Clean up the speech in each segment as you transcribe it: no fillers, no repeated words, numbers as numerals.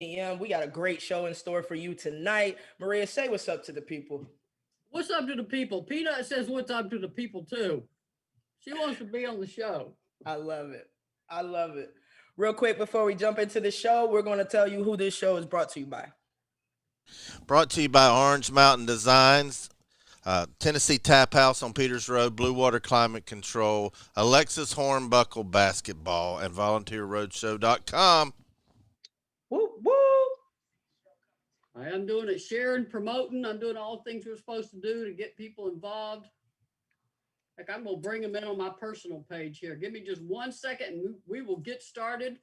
p.m. We got a great show in store for you tonight. Maria, say what's up to the people. What's up to the people? Peanut says what's up to the people too. She wants to be on the show. I love it. I love it. Real quick before we jump into the show, we're going to tell you who this show is brought to you by. Brought to you by Orange Mountain Designs, Tennessee Tap House on Peters Road, Blue Water Climate Control, Alexis Hornbuckle Basketball, and VolunteerRoadshow.com. Woo, woo. I am doing it, sharing, promoting. I'm doing all the things we're supposed to do to get people involved. Like I'm gonna bring them in on my personal page here. Give me just 1 second, and we will get started.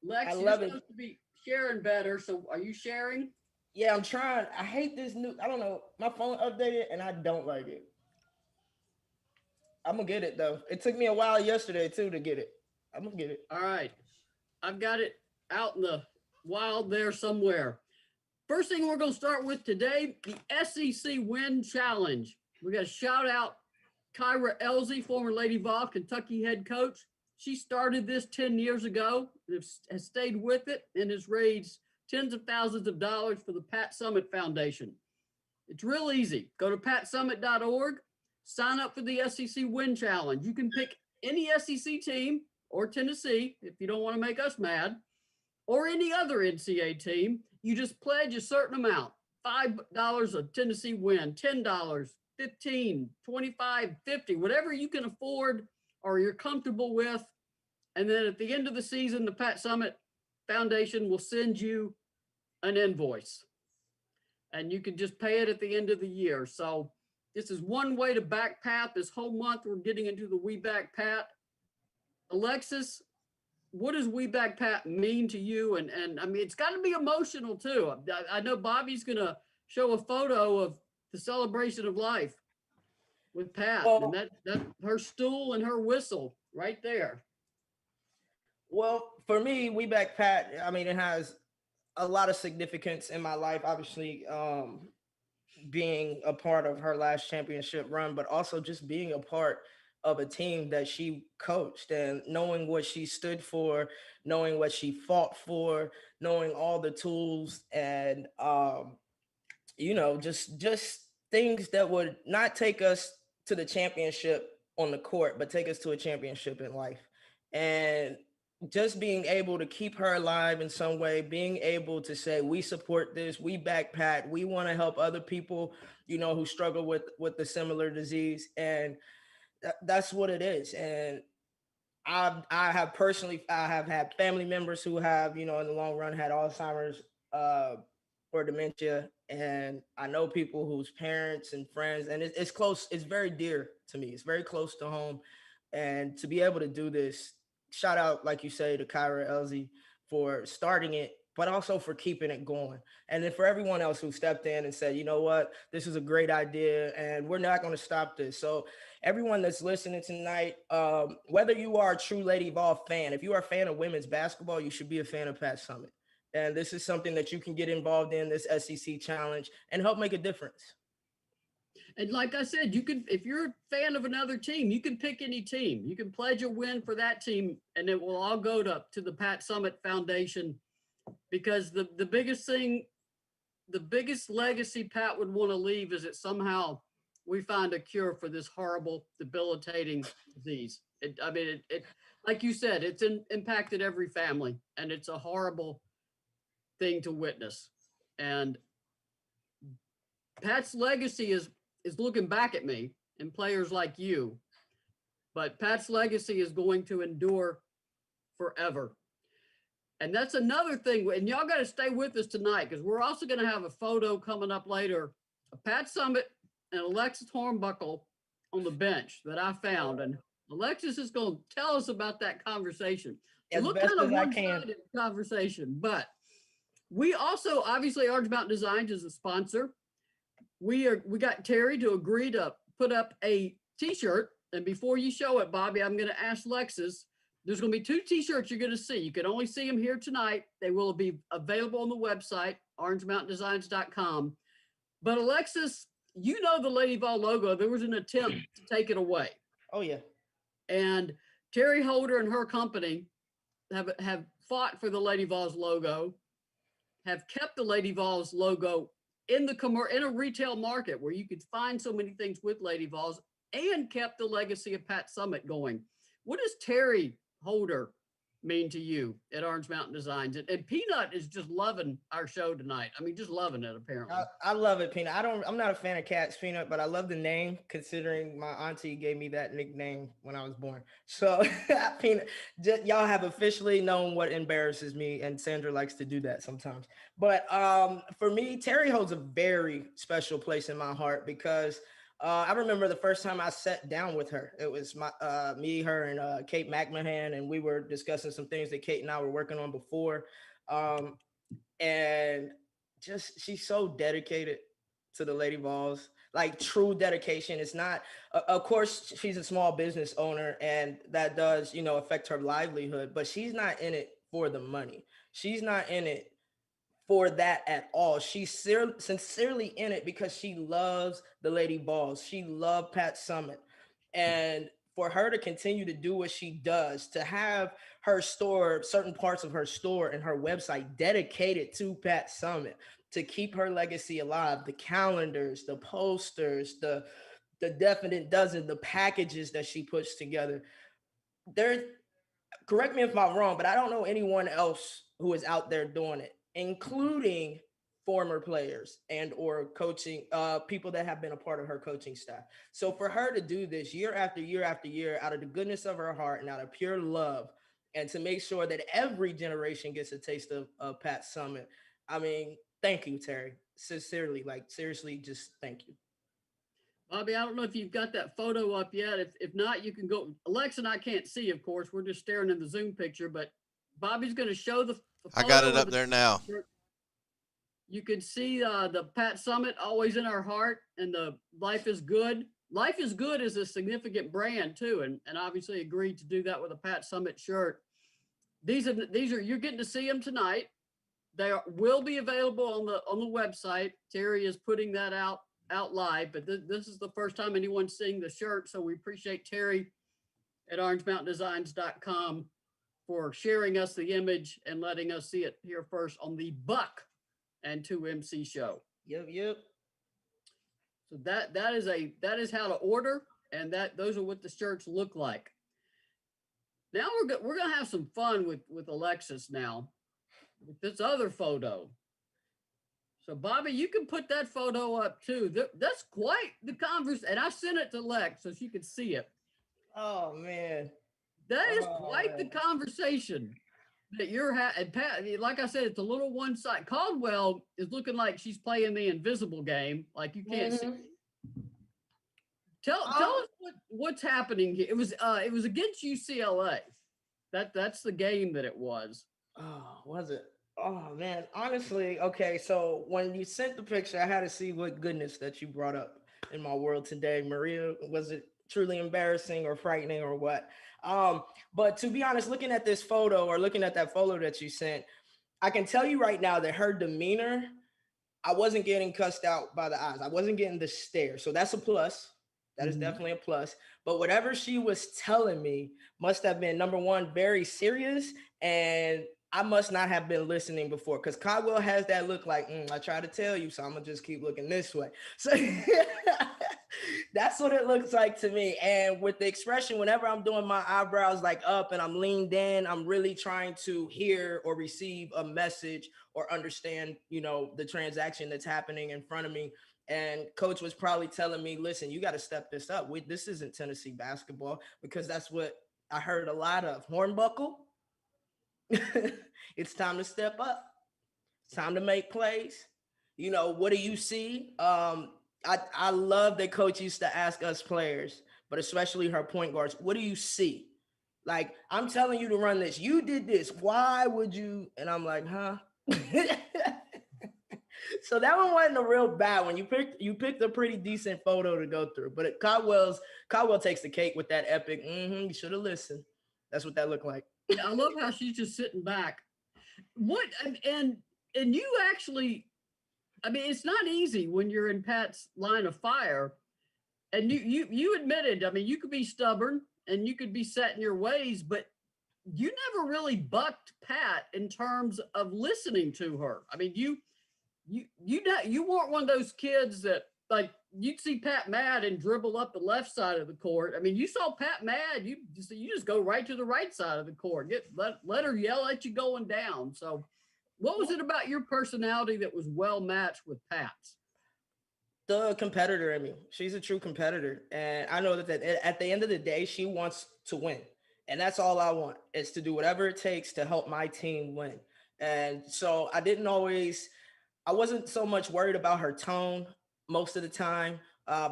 I Lex, you're love it. supposed to be sharing better. So are you sharing? Yeah, I'm trying. I hate this new. I don't know. My phone updated and I don't like it. I'm gonna get it though. It took me a while yesterday too to get it. I'm gonna get it. All right. I've got it out in the wild there somewhere. First thing we're going to start with today, the SEC Win Challenge. We got to shout out Kyra Elzy, former Lady Vol, Kentucky head coach. She started this 10 years ago, has stayed with it, and has raised tens of thousands of dollars for the Pat Summitt Foundation. It's real easy. Go to patsummit.org, sign up for the SEC Win Challenge. You can pick any SEC team or Tennessee if you don't want to make us mad, or any other NCAA team. You just pledge a certain amount, $5 a Tennessee win, $10, $15, $25, $50, whatever you can afford or you're comfortable with. And then at the end of the season, the Pat Summitt Foundation will send you an invoice. And you can just pay it at the end of the year. So this is one way to back Pat. This whole month, we're getting into the We Back Pat. Alexis, what does We Back Pat mean to you? And I mean, it's got to be emotional too. I know Bobby's going to show a photo of the celebration of life with Pat, and Well, that her stool and her whistle right there. well, for me, We Back Pat. I mean, it has a lot of significance in my life. Obviously, being a part of her last championship run, but also just being a part of a team that she coached and knowing what she stood for, knowing what she fought for, knowing all the tools and just things that would not take us to the championship on the court, but take us to a championship in life. And just being able to keep her alive in some way, being able to say, we support this, we back Pat, we want to help other people, who struggle with the similar disease. And that's what it is. And I have had family members who have, in the long run had Alzheimer's or dementia. And I know people whose parents and friends, and it's close, it's very dear to me. It's very close to home. And to be able to do this, shout out, like you say, to Kyra Elzy for starting it, but also for keeping it going. And then for everyone else who stepped in and said, you know what, this is a great idea and we're not going to stop this. So everyone that's listening tonight, whether you are a true Lady Vol fan, if you are a fan of women's basketball, you should be a fan of Pat Summitt. And this is something that you can get involved in, this SEC challenge, and help make a difference. And like I said, you can, if you're a fan of another team, you can pick any team. You can pledge a win for that team, and it will all go to the Pat Summitt Foundation. Because the biggest thing, the biggest legacy Pat would want to leave is that somehow we find a cure for this horrible, debilitating disease. It like you said, it's impacted every family, and it's a horrible thing to witness. And Pat's legacy is looking back at me and players like you, but Pat's legacy is going to endure forever. And that's another thing. And y'all got to stay with us tonight because we're also going to have a photo coming up later of Pat Summitt and Alexis Hornbuckle on the bench that I found. And Alexis is going to tell us about that conversation. It As looked best kind of as I can. one-sided conversation, but we also, obviously, Orange Mountain Designs is a sponsor. We got Terry to agree to put up a t-shirt. And before you show it, Bobby, I'm going to ask Lexus. There's going to be 2 t-shirts you're going to see. You can only see them here tonight. They will be available on the website, orangemountaindesigns.com. But Alexis, you know the Lady Vol logo. There was an attempt to take it away. Oh, yeah. And Terry Holder and her company have fought for the Lady Vols logo, have kept the Lady Vols logo in a retail market where you could find so many things with Lady Vols, and kept the legacy of Pat Summitt going. What does Terry Holder mean to you at Orange Mountain Designs? And Peanut is just loving our show tonight. I mean, just loving it, apparently. I love it, Peanut. I'm not a fan of cats, Peanut, but I love the name considering my auntie gave me that nickname when I was born. So Peanut, y'all have officially known what embarrasses me, and Sandra likes to do that sometimes. But for me, Terry holds a very special place in my heart because I remember the first time I sat down with her. It was me, her, and Kate McMahon, and we were discussing some things that Kate and I were working on before. And just she's so dedicated to the Lady Vols, like true dedication. It's not, of course, she's a small business owner, and that does, affect her livelihood. But she's not in it for the money. She's not in it for that at all. She's sincerely in it because she loves the Lady Vols. She loved Pat Summitt. And for her to continue to do what she does, to have her store, certain parts of her store and her website dedicated to Pat Summitt, to keep her legacy alive, the calendars, the posters, the definite dozen, the packages that she puts together. There, correct me if I'm wrong, but I don't know anyone else who is out there doing it, including former players and or coaching people that have been a part of her coaching staff. So for her to do this year after year after year out of the goodness of her heart and out of pure love, and to make sure that every generation gets a taste of Pat Summitt, I mean, thank you, Terry. Sincerely, like seriously, just thank you. Bobby, I don't know if you've got that photo up yet. If not, you can go. Alexa and I can't see, of course. We're just staring at the Zoom picture, but Bobby's going to show the I got it up there now. You can see the Pat Summitt, always in our heart, and the Life is Good. Life is Good is a significant brand too, and obviously agreed to do that with a Pat Summitt shirt. These are you're getting to see them tonight. Will be available on the website. Terry is putting that out live, but this is the first time anyone's seeing the shirt, so we appreciate Terry at orangemountaindesigns.com for sharing us the image and letting us see it here first on the Buck and 2MC show. Yep. So that is how to order, and those are what the shirts look like. Now we're gonna have some fun with Alexis now with this other photo. So Bobby, you can put that photo up too. That's quite the converse, and I sent it to Lex so she could see it. Oh man, that is quite the conversation that you're having. Pat, like I said, it's a little one side. Caldwell is looking like she's playing the invisible game, like you can't see. Tell us what's happening here. It was against UCLA. That's the game that it was. Oh, was it? Oh man, honestly, okay. So when you sent the picture, I had to see what goodness that you brought up in my world today. Maria, was it truly embarrassing or frightening or what? But to be honest, looking at this photo or looking at that photo that you sent, I can tell you right now that her demeanor, I wasn't getting cussed out by the eyes. I wasn't getting the stare. So that's a plus. That is definitely a plus. But whatever she was telling me must have been, number one, very serious, and I must not have been listening before, because Caldwell has that look like, I try to tell you, so I'm going to just keep looking this way. So that's what it looks like to me. And with the expression, whenever I'm doing my eyebrows like up and I'm leaned in, I'm really trying to hear or receive a message or understand, the transaction that's happening in front of me. And coach was probably telling me, listen, you got to step this up. This isn't Tennessee basketball, because that's what I heard a lot of. Hornbuckle. It's time to step up. It's time to make plays. What do you see? I love that coach used to ask us players, but especially her point guards, what do you see? Like, I'm telling you to run this. You did this. Why would you? And I'm like, huh? So that one wasn't a real bad one. You picked a pretty decent photo to go through. But Caldwell takes the cake with that epic. You should have listened. That's what that looked like. Yeah, I love how she's just sitting back. What and you actually, I mean, it's not easy when you're in Pat's line of fire. And you admitted, I mean, you could be stubborn and you could be set in your ways, but you never really bucked Pat in terms of listening to her. I mean, you weren't one of those kids that like you'd see Pat mad and dribble up the left side of the court. I mean, you saw Pat mad, you just go right to the right side of the court. Let her yell at you going down. So, what was it about your personality that was well matched with Pat's? The competitor in me. She's a true competitor, and I know that at the end of the day, she wants to win, and that's all I want is to do whatever it takes to help my team win. And so I wasn't so much worried about her tone most of the time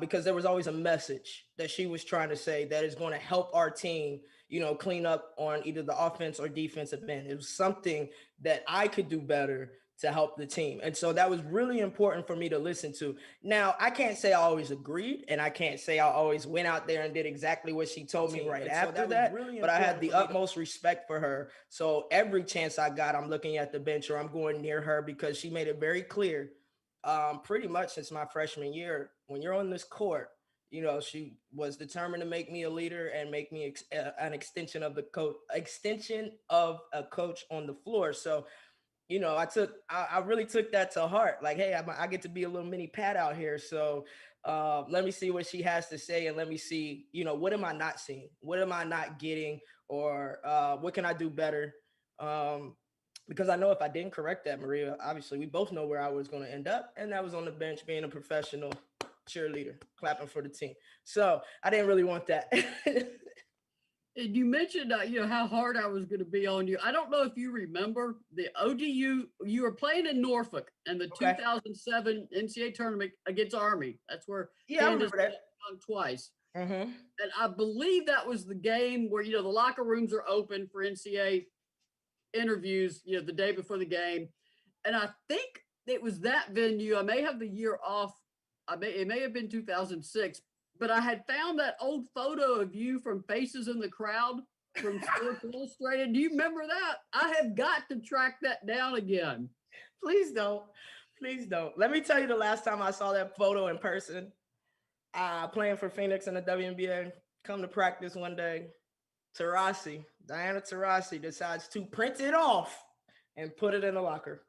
because there was always a message that she was trying to say that is going to help our team, clean up on either the offense or defensive end. It was something that I could do better to help the team. And so that was really important for me to listen to. Now, I can't say I always agreed, and I can't say I always went out there and did exactly what she told me right after that, but I had the utmost respect for her. So every chance I got, I'm looking at the bench or I'm going near her because she made it very clear, pretty much since my freshman year, when you're on this court, she was determined to make me a leader and make me an extension of a coach on the floor. So I really took that to heart. Like, hey, I get to be a little mini Pat out here. So let me see what she has to say, and let me see, what am I not seeing? What am I not getting? Or what can I do better? Because I know if I didn't correct that, Maria, obviously we both know where I was going to end up, and that was on the bench being a professional cheerleader, clapping for the team. So I didn't really want that. And you mentioned, how hard I was going to be on you. I don't know if you remember the ODU. You were playing in Norfolk in the Okay. 2007 NCAA tournament against Army. That's where Yeah, I Candace remember that. won twice. Mm-hmm. And I believe that was the game where the locker rooms are open for NCAA interviews. The day before the game, and I think it was that venue. I may have the year off. It may have been 2006. But I had found that old photo of you from Faces in the Crowd from Sports Illustrated. Do you remember that? I have got to track that down again. Please don't. Please don't. Let me tell you the last time I saw that photo in person. Playing for Phoenix in the WNBA. Come to practice one day. Diana Taurasi decides to print it off and put it in the locker.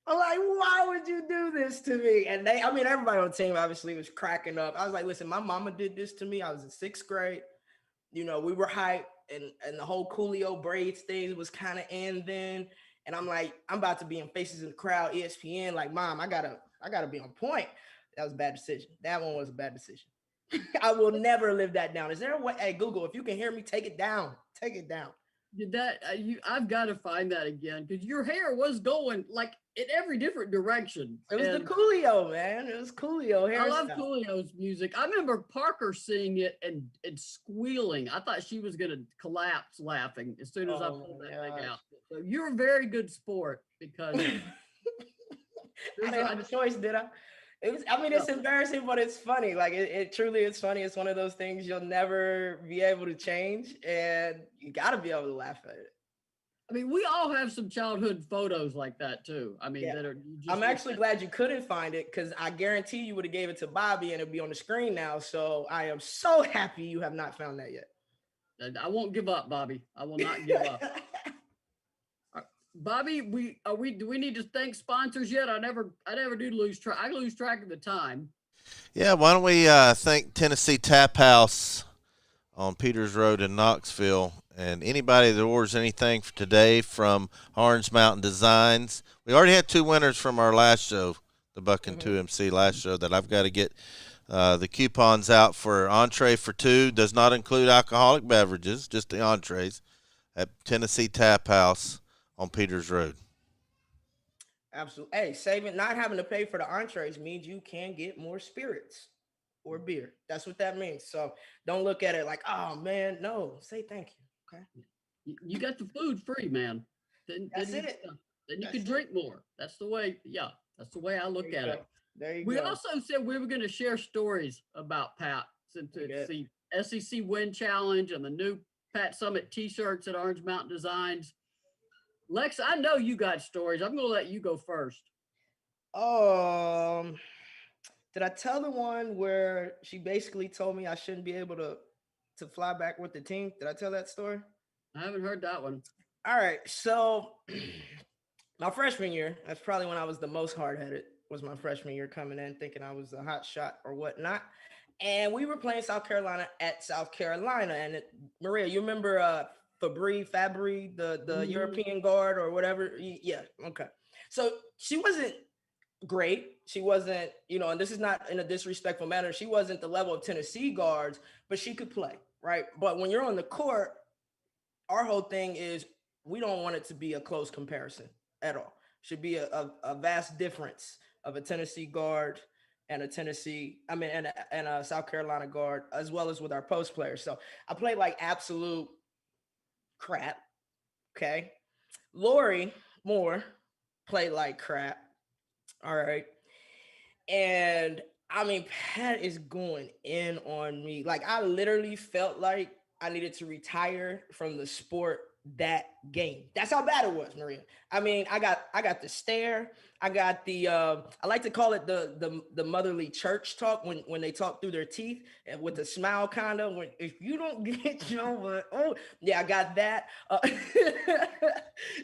I'm like, why would you do this to me? And everybody on the team obviously was cracking up. I was like, listen, my mama did this to me. I was in sixth grade. We were hyped, and the whole Coolio braids thing was kind of in then. And I'm like, I'm about to be in Faces in the Crowd, ESPN. Like, mom, I gotta be on point. That was a bad decision. That one was a bad decision. I will never live that down. Is there a way? Hey, Google, if you can hear me, take it down. Take it down. Did that? I've got to find that again because your hair was going like in every different direction. It was the Coolio, man. It was Coolio hairstyle. I love Coolio's music. I remember Parker seeing it and squealing. I thought she was gonna collapse laughing as soon as I pulled that thing out. So you're a very good sport because I didn't have a choice, did I? It's embarrassing, but it's funny. Like it truly is funny. It's one of those things you'll never be able to change, and you got to be able to laugh at it. I mean, we all have some childhood photos like that too. I mean, that are. I'm actually glad you couldn't find it because I guarantee you would have gave it to Bobby and it'd be on the screen now. So I am so happy you have not found that yet. I won't give up, Bobby. I will not give up. Bobby, do we need to thank sponsors yet? I never do lose track. I lose track of the time. Yeah, why don't we thank Tennessee Tap House on Peters Road in Knoxville, and anybody that orders anything for today from Orange Mountain Designs. We already had 2 winners from our last show, the Buck and 2MC last show, that I've got to get the coupons out for entree for 2. Does not include alcoholic beverages, just the entrees at Tennessee Tap House on Peters Road. Absolutely. Hey, saving, not having to pay for the entrees means you can get more spirits or beer. That's what that means. So don't look at it like, oh man, no, say thank you. Okay. You got the food free, man. That's it. Then you can drink more. That's the way. Yeah, that's the way I look at it. There you go. We go. also said we were going to share stories about Pat since it's the SEC Win Challenge and the new Pat Summit T-shirts at Orange Mountain Designs. Lex, I know you got stories. I'm going to let you go first. Did I tell the one where she basically told me I shouldn't be able to fly back with the team? Did I tell that story? I haven't heard that one. All right, so my freshman year, that's probably when I was the most hard headed. Was my freshman year coming in thinking I was a hot shot or whatnot, and we were playing South Carolina at South Carolina. And Maria, you remember Fabry, the Mhm. European guard or whatever? Yeah, okay. So she wasn't great. She wasn't, and this is not in a disrespectful manner. She wasn't the level of Tennessee guards, but she could play, right? But when you're on the court, our whole thing is we don't want it to be a close comparison at all. Should be a vast difference of a Tennessee guard and a and a South Carolina guard, as well as with our post players. So I played like absolute crap. Okay. Lori Moore played like crap. All right. And I mean, Pat is going in on me. Like, I literally felt like I needed to retire from the sport that game. That's how bad it was, Maria. I mean, I got the stare. I got the I like to call it the motherly church talk when they talk through their teeth and with a smile kind of when if you don't get your oh yeah, I got that.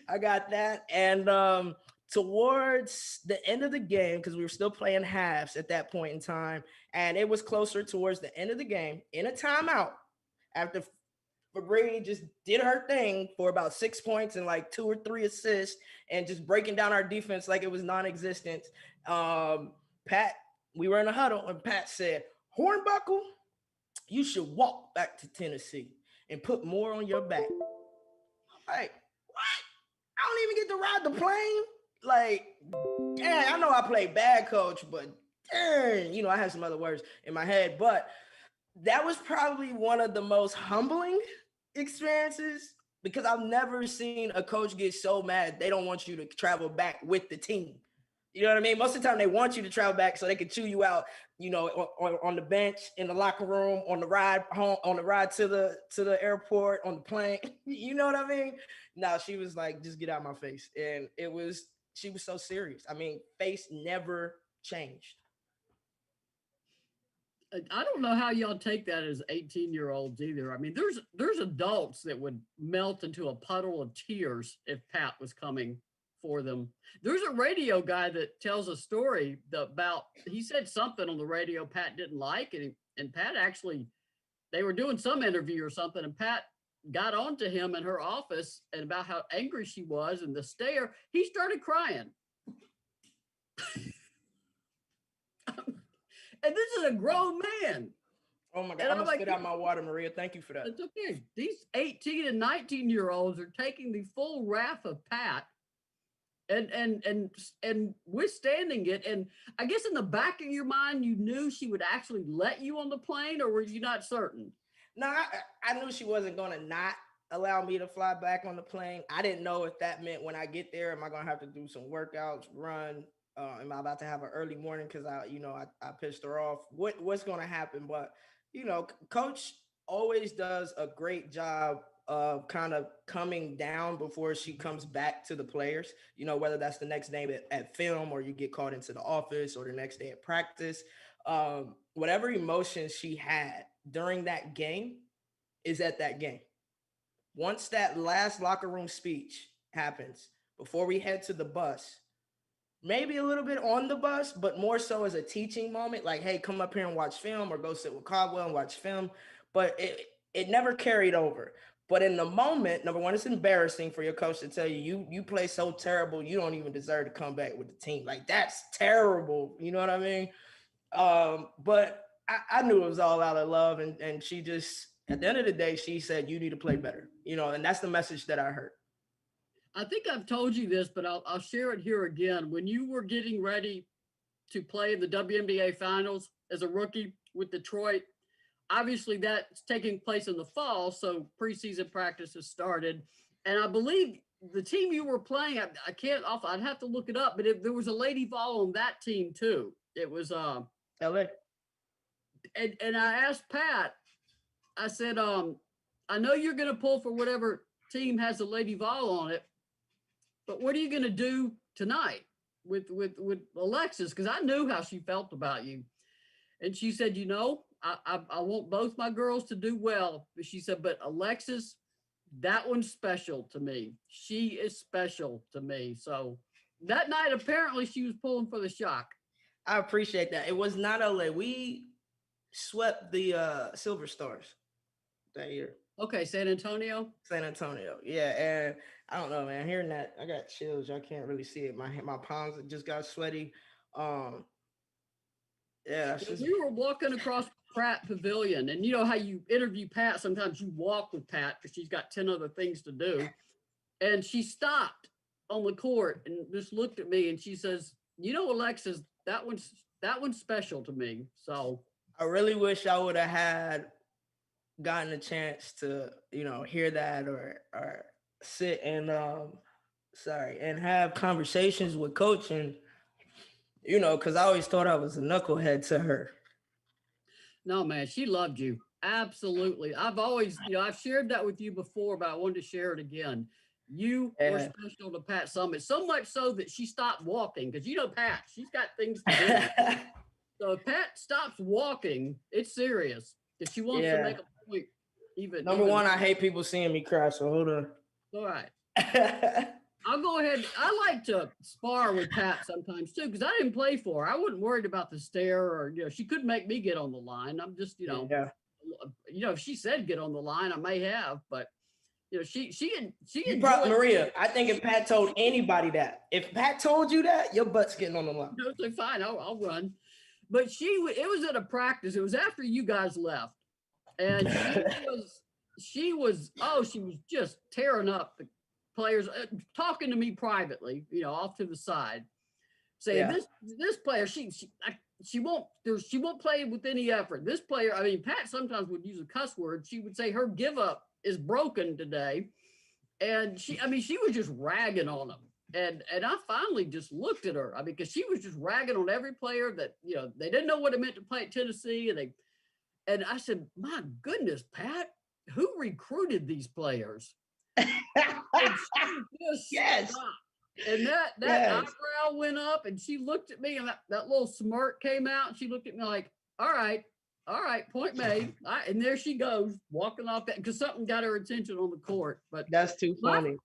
I got that. And towards the end of the game, because we were still playing halves at that point in time, and it was closer towards the end of the game in a timeout after Fabrini just did her thing for about 6 points and like 2 or 3 assists and just breaking down our defense like it was non-existent. Pat, we were in a huddle and Pat said, Hornbuckle, you should walk back to Tennessee and put more on your back. Like, what? I don't even get to ride the plane. Like, dang, I know I play bad coach, but dang, I had some other words in my head. But that was probably one of the most humbling experiences because I've never seen a coach get so mad they don't want you to travel back with the team. You know what I mean? Most of the time they want you to travel back so they can chew you out, on the bench, in the locker room, on the ride home, on the ride to the airport, on the plane. You know what I mean? No, she was like, just get out of my face. And she was so serious. I mean, face never changed. I don't know how y'all take that as 18-year-olds either. I mean, there's adults that would melt into a puddle of tears if Pat was coming for them. There's a radio guy that tells a story about he said something on the radio Pat didn't like, and Pat actually they were doing some interview or something, and Pat got on to him in her office and about how angry she was and the stare. He started crying. And this is a grown man. Oh my God, And I'm I'm gonna like, spit out my water, Maria. Thank you for that. it's okay. These 18 and 19-year-olds are taking the full wrath of Pat and withstanding it. And I guess in the back of your mind, you knew she would actually let you on the plane, or were you not certain? No, I knew she wasn't gonna not allow me to fly back on the plane. I didn't know if that meant when I get there, am I gonna have to do some workouts, run? Am I about to have an early morning because I pissed her off? What's gonna happen? But Coach always does a great job of kind of coming down before she comes back to the players. Whether that's the next day at film or you get called into the office or the next day at practice. Whatever emotions she had during that game is at that game. Once that last locker room speech happens, before we head to the bus, maybe a little bit on the bus, but more so as a teaching moment, like, hey, come up here and watch film or go sit with Caldwell and watch film. But it never carried over. But in the moment, number one, it's embarrassing for your coach to tell you play so terrible, you don't even deserve to come back with the team. Like, that's terrible. You know what I mean? But I knew it was all out of love, and she just at the end of the day, she said you need to play better, and that's the message that I heard. I think I've told you this, but I'll share it here again. When you were getting ready to play in the WNBA finals as a rookie with Detroit, obviously that's taking place in the fall, so preseason practice has started. And I believe the team you were playing, I can't off, I'd have to look it up, but there was a Lady Vol on that team too. It was LA. and I asked Pat, I said, I know you're gonna pull for whatever team has a Lady Vol on it, but what are you gonna do tonight with Alexis? Because I knew how she felt about you. And she said, I want both my girls to do well. But she said, but Alexis, that one's special to me. She is special to me. So that night, apparently, she was pulling for the shock. I appreciate that. It was not LA. We swept the Silver Stars that year. Okay, San Antonio. San Antonio. Yeah, and I don't know, man. Hearing that, I got chills. Y'all can't really see it. My palms just got sweaty. Um, yeah, it's just, We were walking across Pratt Pavilion, and you know how you interview Pat, sometimes you walk with Pat because she's got 10 other things to do. And she stopped on the court and just looked at me and she says, you know, Alexis, that one's special to me. So I really wish I would have had gotten a chance to, hear that or sit and and have conversations with coach and because I always thought I was a knucklehead to her. no, man, she loved you. Absolutely. I've always, I've shared that with you before, but I wanted to share it again. You were Yeah. special to Pat Summit, so much so that she stopped walking because Pat, she's got things to do. So if Pat stops walking, it's serious because she wants to Yeah. make a point. Number one, I hate people seeing me cry, so hold on. All right. I'll go ahead. I like to spar with Pat sometimes too, because I didn't play for her. I wasn't worried about the stare or, she couldn't make me get on the line. I'm just, Yeah. if she said get on the line, I may have, but she You brought Maria. I think if Pat told anybody that, if Pat told you that, your butt's getting on the line. So fine, I'll run. But it was at a practice. It was after you guys left, and she was just tearing up the players, talking to me privately, off to the side, saying this player she won't play with any effort. This player, I mean, Pat sometimes would use a cuss word. She would say her give up is broken today, and she was just ragging on him. And I finally just looked at her. I mean, because she was just ragging on every player that, they didn't know what it meant to play at Tennessee. And I said, my goodness, Pat, who recruited these players? And she just stopped. And that eyebrow went up and she looked at me and that little smirk came out. And she looked at me like, all right, point made. And there she goes walking off that because something got her attention on the court. But that's too funny.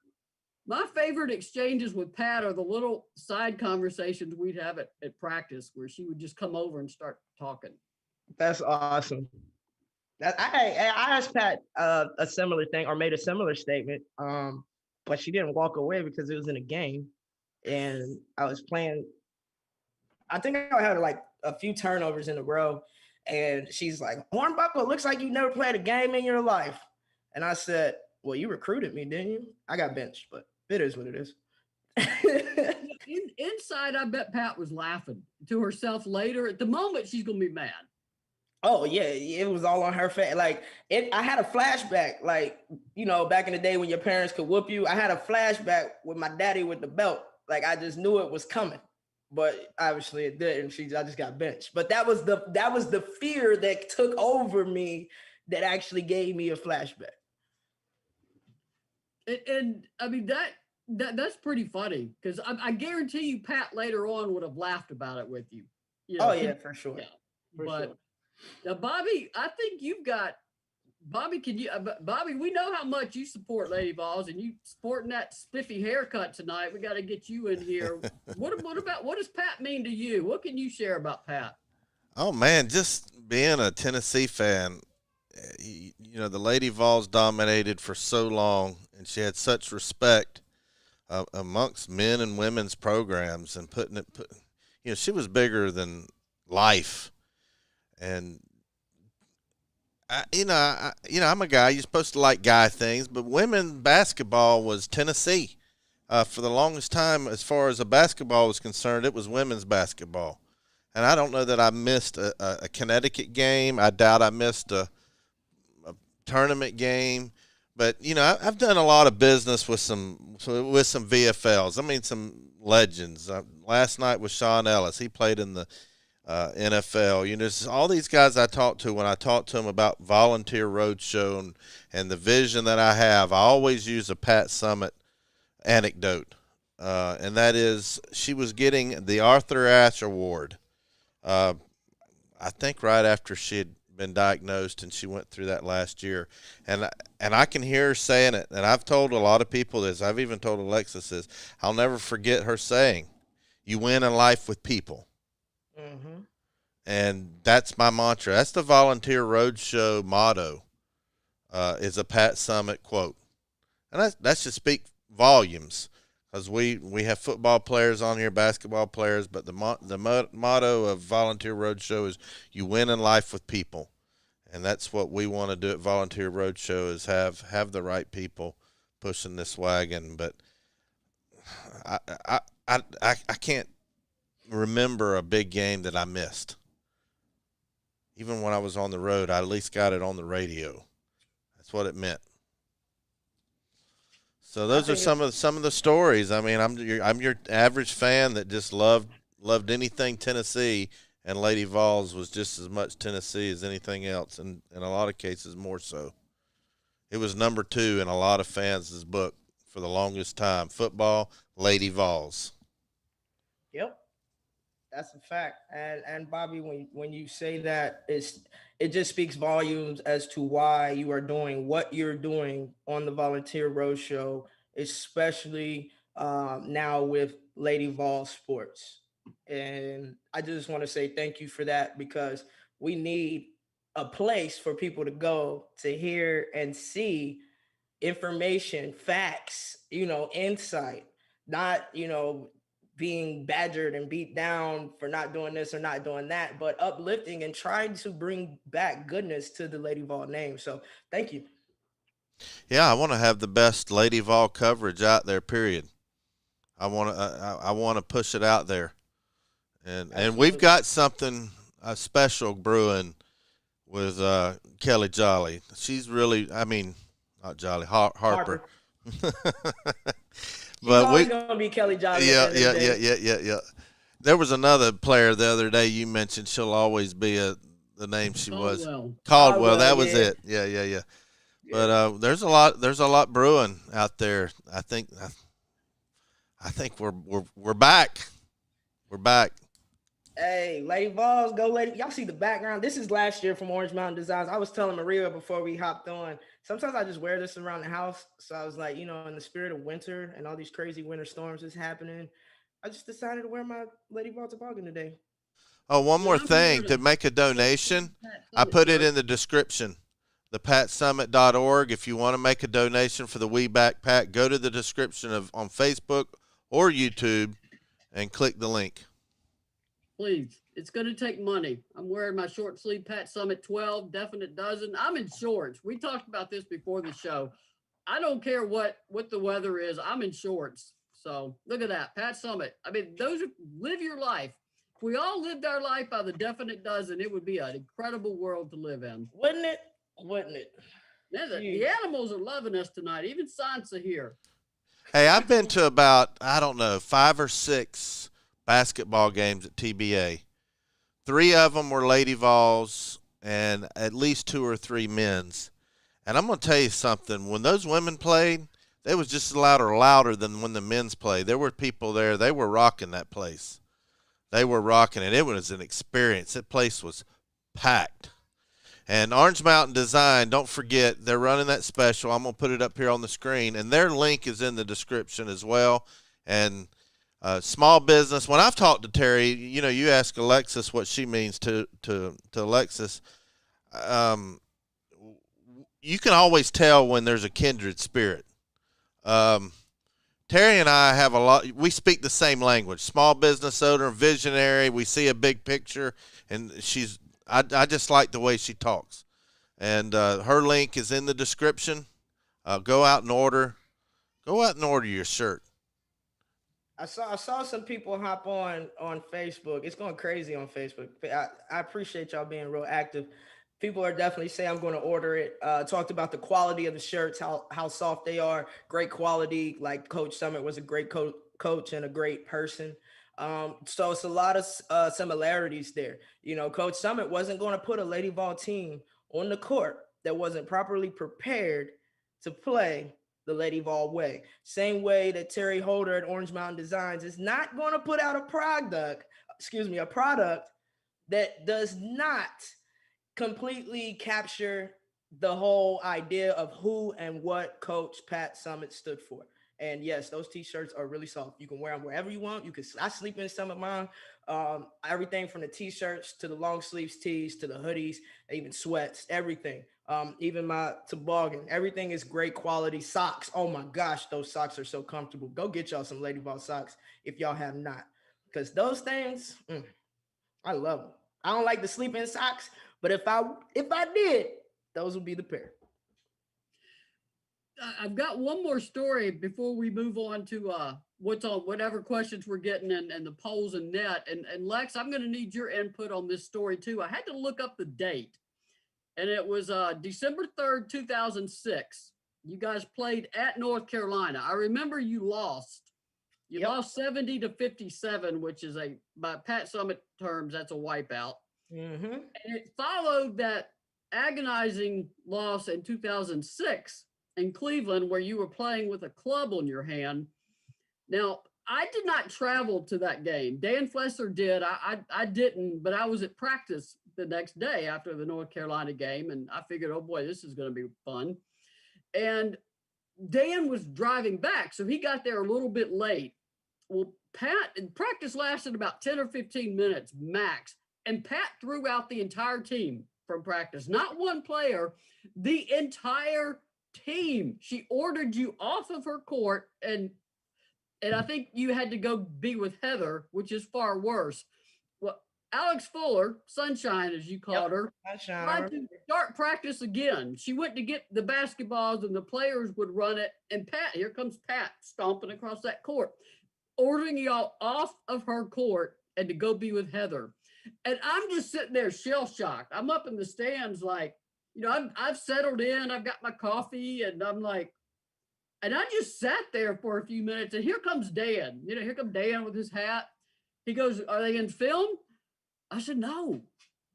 My favorite exchanges with Pat are the little side conversations we'd have at practice where she would just come over and start talking. That's awesome. I asked Pat a similar thing or made a similar statement, but she didn't walk away because it was in a game, and I was playing. I think I had like a few turnovers in a row, and she's like, "Hornbuckle, looks like you never played a game in your life." And I said, "Well, you recruited me, didn't you?" I got benched, but it is what it is. Inside, I bet Pat was laughing to herself later. At the moment, she's gonna be mad. Oh yeah, it was all on her face. Like I had a flashback, like back in the day when your parents could whoop you. I had a flashback with my daddy with the belt. Like I just knew it was coming, but obviously it didn't. I just got benched. But that was the fear that took over me that actually gave me a flashback. And I mean that's pretty funny because I guarantee you Pat later on would have laughed about it with you. Oh yeah, for sure. Yeah. For but sure. Now, Bobby, I think you've got Bobby. Bobby? We know how much you support Lady Vols, and you sporting that spiffy haircut tonight. We got to get you in here. What does Pat mean to you? What can you share about Pat? Oh man, just being a Tennessee fan, the Lady Vols dominated for so long, and she had such respect amongst men and women's programs, and she was bigger than life. And I'm a guy. You're supposed to like guy things, but women basketball was Tennessee for the longest time. As far as a basketball was concerned, it was women's basketball. And I don't know that I missed a Connecticut game. I doubt I missed a tournament game. But I've done a lot of business with some VFLs. I mean, some legends. Last night was Sean Ellis. He played in the NFL. All these guys I talked to, when I talk to them about Volunteer Roadshow and the vision that I have, I always use a Pat Summit anecdote. And that is, she was getting the Arthur Ashe Award, I think right after she had been diagnosed, and she went through that last year. And I can hear her saying it, and I've told a lot of people this. I've even told Alexis this. I'll never forget her saying, "You win in life with people." Mm-hmm. And that's my mantra. That's the Volunteer Roadshow motto. Is a Pat Summitt quote, and that should speak volumes, because we have football players on here, basketball players, but the motto of Volunteer Roadshow is "You win in life with people," and that's what we want to do at Volunteer Roadshow, is have the right people pushing this wagon. But I can't remember a big game that I missed. Even when I was on the road, I at least got it on the radio. That's what it meant. So those are some of the stories. I mean, I'm your average fan that just loved anything Tennessee, and Lady Vols was just as much Tennessee as anything else, and in a lot of cases more so. It was number 2 in a lot of fans' book for the longest time. Football, Lady Vols. Yep. That's a fact. And Bobby, when you say that, it just speaks volumes as to why you are doing what you're doing on the Volunteer Roadshow, especially now with Lady Vol Sports. And I just want to say thank you for that, because we need a place for people to go to hear and see information, facts, insight, not, being badgered and beat down for not doing this or not doing that, but uplifting and trying to bring back goodness to the Lady Vol name. So thank you. Yeah, I want to have the best Lady Vol coverage out there. Period. I want to push it out there, and we've got something special brewing with Kelly Jolly. She's really, I mean, not Jolly, Harper. But we gonna be Kelly Jolly. Yeah. There was another player the other day you mentioned. She'll always be the name she was. Caldwell. That was it. Yeah. But there's a lot brewing out there. I think we're back. We're back. Hey, Lady Vols, go Lady. Y'all see the background? This is last year from Orange Mountain Designs. I was telling Maria before we hopped on, sometimes I just wear this around the house. So I was like, in the spirit of winter and all these crazy winter storms is happening, I just decided to wear my Lady Vol toboggan today. Oh, one more thing. To make a donation, I put it in the description. The PatSummit.org. If you want to make a donation for the We Backpack, go to the description on Facebook or YouTube and click the link. Please, it's going to take money. I'm wearing my short sleeve Pat Summitt 12, definite dozen. I'm in shorts. We talked about this before the show. I don't care what the weather is. I'm in shorts. So look at that, Pat Summitt. I mean, live your life. If we all lived our life by the definite dozen, it would be an incredible world to live in. Wouldn't it? The animals are loving us tonight. Even Sansa here. Hey, I've been to about, 5 or 6 basketball games at TBA. 3 of them were Lady Vols and at least 2 or 3 men's. And I'm going to tell you something. When those women played, they was just as loud or louder than when the men's played. There were people there. They were rocking that place. They were rocking it. It was an experience. That place was packed. And Orange Mountain Design, don't forget, they're running that special. I'm going to put it up here on the screen. And their link is in the description as well. And small business. When I've talked to Terry, you ask Alexis what she means to Alexis. You can always tell when there's a kindred spirit. Terry and I have we speak the same language. Small business owner, visionary. We see a big picture, and I just like the way she talks. And her link is in the description. Go out and order your shirt. I saw some people hop on Facebook. It's going crazy on Facebook. I appreciate y'all being real active. People are definitely saying I'm going to order it. Talked about the quality of the shirts, how soft they are, great quality. Like Coach Summitt was a great coach and a great person. So it's a lot of similarities there. Coach Summitt wasn't going to put a Lady Vol team on the court that wasn't properly prepared to play the Lady Vol way. Same way that Terry Holder at Orange Mountain Designs is not going to put out a product that does not completely capture the whole idea of who and what Coach Pat Summitt stood for. And yes, those t-shirts are really soft. You can wear them wherever you want. I sleep in some of mine. Everything from the t-shirts to the long sleeves tees to the hoodies, even sweats, everything. Even my toboggan, everything is great quality. Socks. Oh my gosh, those socks are so comfortable. Go get y'all some Lady Ball socks if y'all have not, because those things, I love them. I don't like the sleep in socks, but if I did, those would be the pair. I've got one more story before we move on to what's on whatever questions we're getting and the polls and net. And Lex, I'm going to need your input on this story too. I had to look up the date, and it was December 3rd, 2006. You guys played at North Carolina. I remember you lost. You Yep. lost 70-57, which is by Pat Summitt terms, that's a wipeout. Mm-hmm. And it followed that agonizing loss in 2006 in Cleveland, where you were playing with a club on your hand. Now, I did not travel to that game. Dan Flesser did. I didn't, but I was at practice the next day after the North Carolina game, and I figured, oh boy, this is going to be fun. And Dan was driving back, so he got there a little bit late. Well, practice lasted about 10 or 15 minutes max, and Pat threw out the entire team from practice. Not one player, the entire team. She ordered you off of her court, and I think you had to go be with Heather, which is far worse. Well, Alex Fuller, Sunshine as you called her, tried to start practice again. She went to get the basketballs and the players would run it. And here comes Pat stomping across that court, ordering y'all off of her court and to go be with Heather. And I'm just sitting there shell shocked. I'm up in the stands like, I've settled in, I've got my coffee, and I'm like, and I just sat there for a few minutes, and here comes Dan. Here comes Dan with his hat. He goes, "Are they in film?" I said, "No."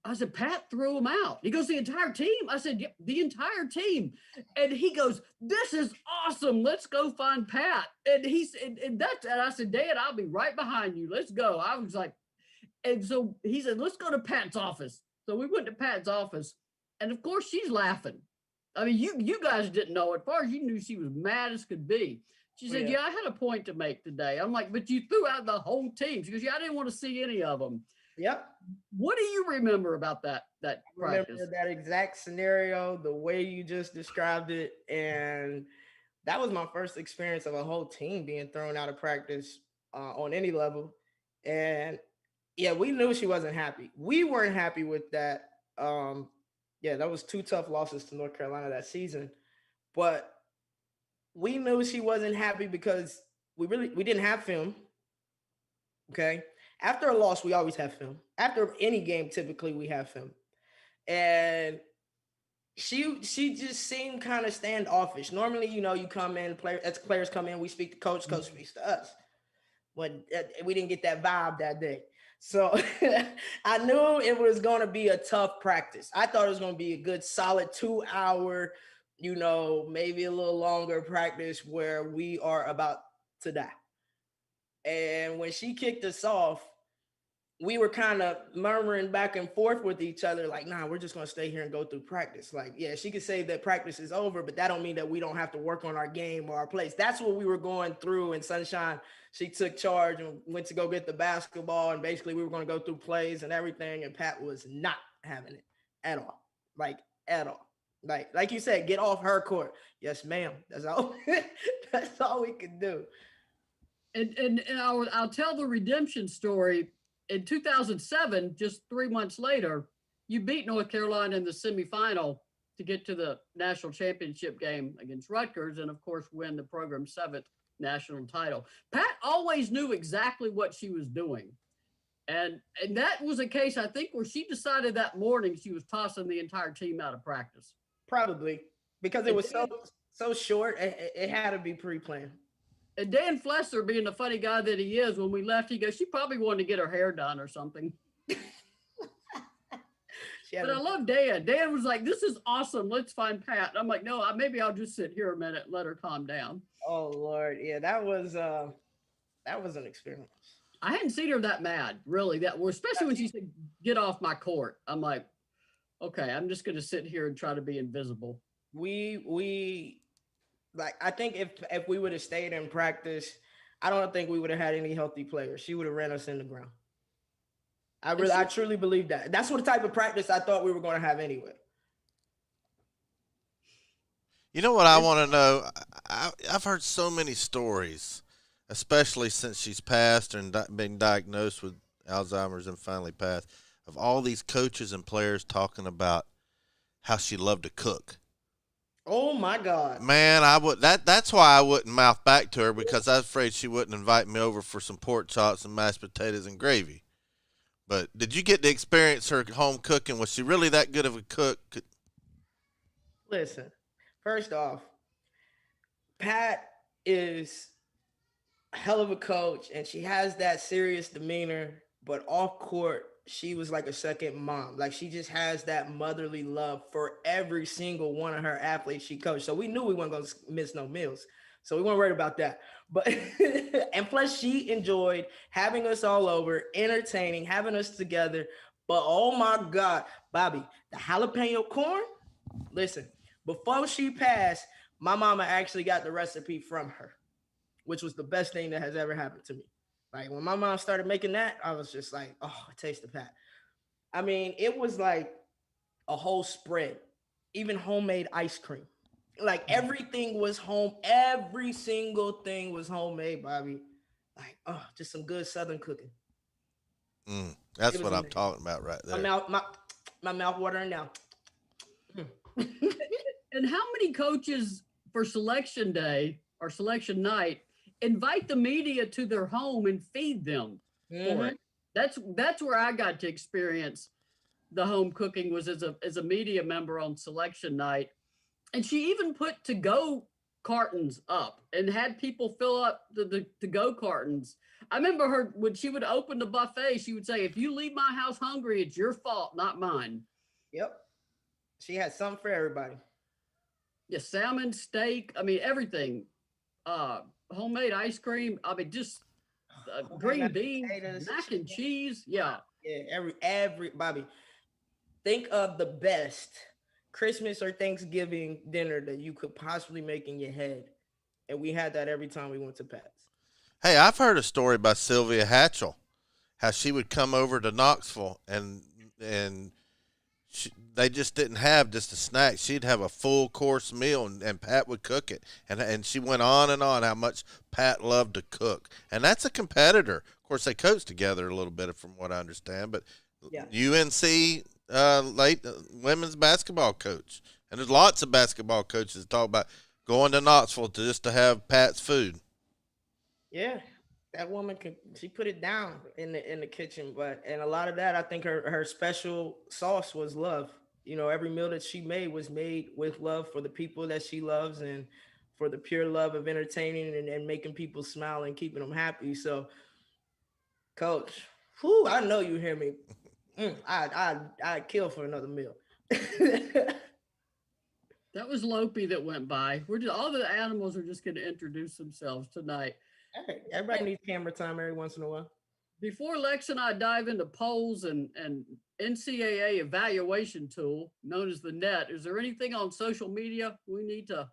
I said, "Pat threw them out." He goes, "The entire team?" I said, "Yep, the entire team." And he goes, "This is awesome. Let's go find Pat." And and I said, "Dan, I'll be right behind you. Let's go." I was like, and so he said, "Let's go to Pat's office." So we went to Pat's office, and of course she's laughing. I mean, you guys didn't know. As far as you knew, she was mad as could be. She said, "Yeah, I had a point to make today." I'm like, "But you threw out the whole team." She goes, "Yeah, I didn't want to see any of them." Yep. What do you remember about that practice? Remember that exact scenario, the way you just described it, and that was my first experience of a whole team being thrown out of practice on any level. And yeah, we knew she wasn't happy. We weren't happy with that. Yeah, that was two tough losses to North Carolina that season, but we knew she wasn't happy because we didn't have film. Okay. After a loss, we always have film. After any game, typically we have film. And she just seemed kind of standoffish. Normally, you come in, players come in, we speak to coach speaks to us. But we didn't get that vibe that day. So I knew it was going to be a tough practice. I thought it was going to be a good solid 2 hour, maybe a little longer practice where we are about to die. And when she kicked us off, we were kind of murmuring back and forth with each other, like, nah, we're just going to stay here and go through practice. Like, yeah, she could say that practice is over, but that don't mean that we don't have to work on our game or our plays. That's what we were going through. And Sunshine, she took charge and went to go get the basketball. And basically we were going to go through plays and everything. And Pat was not having it at all. Like, at all. Like you said, get off her court. Yes, ma'am. That's all. That's all we could do. And I'll tell the redemption story. In 2007, just 3 months later, you beat North Carolina in the semifinal to get to the national championship game against Rutgers, and of course, win the program's 7th national title. Pat always knew exactly what she was doing. And that was a case, I think, where she decided that morning she was tossing the entire team out of practice. Probably, because it was so short, it had to be pre-planned. And Dan Flesser, being the funny guy that he is, when we left, he goes, "She probably wanted to get her hair done or something." But I love Dan. Dan was like, "This is awesome. Let's find Pat." And I'm like, "No, maybe I'll just sit here a minute and let her calm down." Oh Lord, yeah, that was an experience. I hadn't seen her that mad, really. Especially when she said, "Get off my court." I'm like, Okay, I'm just gonna sit here and try to be invisible. We like I think if we would have stayed in practice, I don't think we would have had any healthy players. She would have ran us in the ground. I truly believe that. That's what the type of practice I thought we were going to have anyway. You know what I want to know? I've heard so many stories, especially since she's passed and been diagnosed with Alzheimer's and finally passed, of all these coaches and players talking about how she loved to cook. Oh my God. Man, I would that's why I wouldn't mouth back to her, because I was afraid she wouldn't invite me over for some pork chops and mashed potatoes and gravy. But did you get to experience her home cooking? Was she really that good of a cook? Listen, first off, Pat is a hell of a coach and she has that serious demeanor, but off court, she was like a second mom. Like she just has that motherly love for every single one of her athletes she coached. So we knew we weren't going to miss no meals. So we weren't worried about that. But and plus she enjoyed having us all over, entertaining, having us together. But oh my God, Bobby, the jalapeno corn. Listen, before she passed, my mama actually got the recipe from her, which was the best thing that has ever happened to me. Like when my mom started making that, I was just like, oh, it tastes the Pat. I mean, it was like a whole spread, even homemade ice cream. Like everything was home. Every single thing was homemade, Bobby. Like, oh, just some good Southern cooking. That's It was what I'm amazing. talking about right My there. mouth, my mouth watering now. And how many coaches for selection day or selection night invite the media to their home and feed them for Mhm. it? That's where I got to experience the home cooking, was as a media member on selection night. And she even put to go cartons up and had people fill up the to go cartons. I remember her when she would open the buffet, she would say, "If you leave my house hungry, it's your fault, not mine." Yep. She had something for everybody. Yeah, salmon, steak, I mean everything. Uh Homemade ice cream. I mean just Homemade green mashed beans, potatoes, mac and chicken. cheese. Yeah. Yeah, every Bobby. Think of the best Christmas or Thanksgiving dinner that you could possibly make in your head. And we had that every time we went to Pat's. Hey, I've heard a story by Sylvia Hatchell, how she would come over to Knoxville and they just didn't have just a snack. She'd have a full course meal, and Pat would cook it. And she went on and on how much Pat loved to cook. And that's a competitor. Of course, they coach together a little bit, from what I understand. But Yeah. UNC late women's basketball coach, and there's lots of basketball coaches that talk about going to Knoxville just to have Pat's food. Yeah. That woman could she put it down in the kitchen, but and a lot of that I think her special sauce was love. You know, every meal that she made was made with love for the people that she loves and for the pure love of entertaining and making people smile and keeping them happy. So, coach, whew, I know you hear me. I'd kill for another meal. That was Lopi that went by. We're just, all the animals are just going to introduce themselves tonight. Hey, everybody needs camera time every once in a while. Before Lex and I dive into polls and NCAA evaluation tool known as the net, is there anything on social media we need to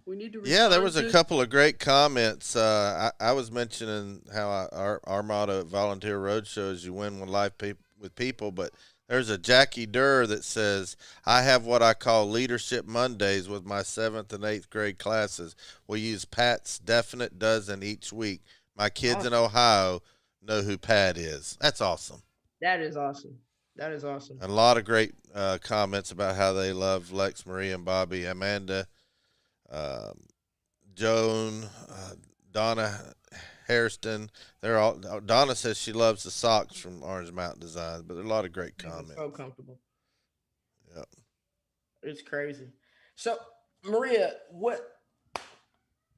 Yeah, there respond was a to? couple of great comments. I was mentioning how our motto at Volunteer Roadshow is you win with life with people, but there's a Jackie Durr that says, I have what I call Leadership Mondays with my 7th and 8th grade classes. We use Pat's definite dozen each week. My kids in Awesome. Ohio know who Pat is. That's awesome. That is awesome. That is awesome. And a lot of great comments about how they love Lex, Marie, and Bobby, Amanda, um, Joan, Donna Hairston. They're all. Donna says she loves the socks from Orange Mountain Designs, but there are a lot of great Makes me comments. so comfortable. Yeah. It's crazy. So, Maria, what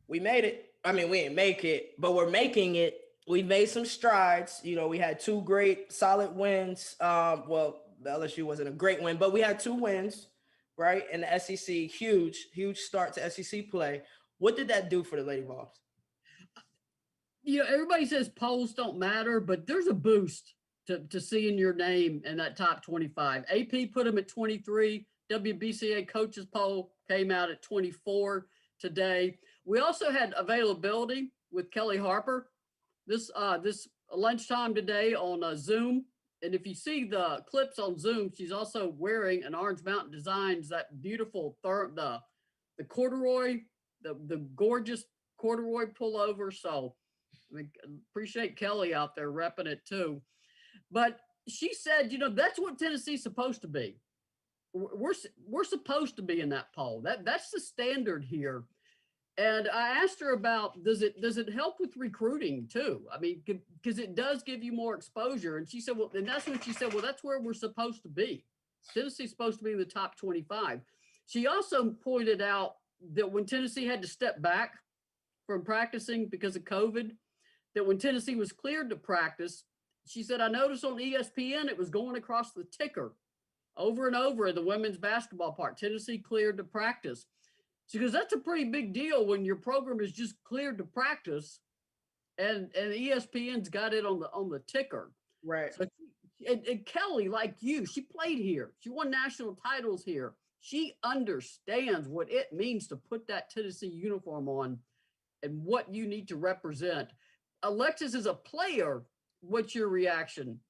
we made it. I mean, we didn't make it, but we're making it. We made some strides. You know, we had two great solid wins. Well, the LSU wasn't a great win, but we had two wins, right? And the SEC, huge start to SEC play. What did that do for the Lady Vols? You know, everybody says polls don't matter, but there's a boost to seeing your name in that top 25. AP put him at 23. WBCA coaches poll came out at 24 today. We also had availability with Kelly Harper this lunchtime today on Zoom. And if you see the clips on Zoom, she's also wearing an Orange Mountain Designs, that beautiful the corduroy, the gorgeous corduroy pullover. So I mean, appreciate Kelly out there repping it too. But she said, that's what Tennessee's supposed to be. We're supposed to be in that poll. That's the standard here. And I asked her about, does it help with recruiting too? I mean, because it does give you more exposure. And she said, well, and that's when she said, well, that's where we're supposed to be. Tennessee's supposed to be in the top 25. She also pointed out that when Tennessee had to step back from practicing because of COVID, that when Tennessee was cleared to practice, she said, I noticed on ESPN, it was going across the ticker over and over in the women's basketball part, Tennessee cleared to practice. Because that's a pretty big deal when your program is just cleared to practice, and ESPN's got it on the ticker. Right. So and Kelly, like you, she played here. She won national titles here. She understands what it means to put that Tennessee uniform on and what you need to represent. Alexis, as a player, what's your reaction?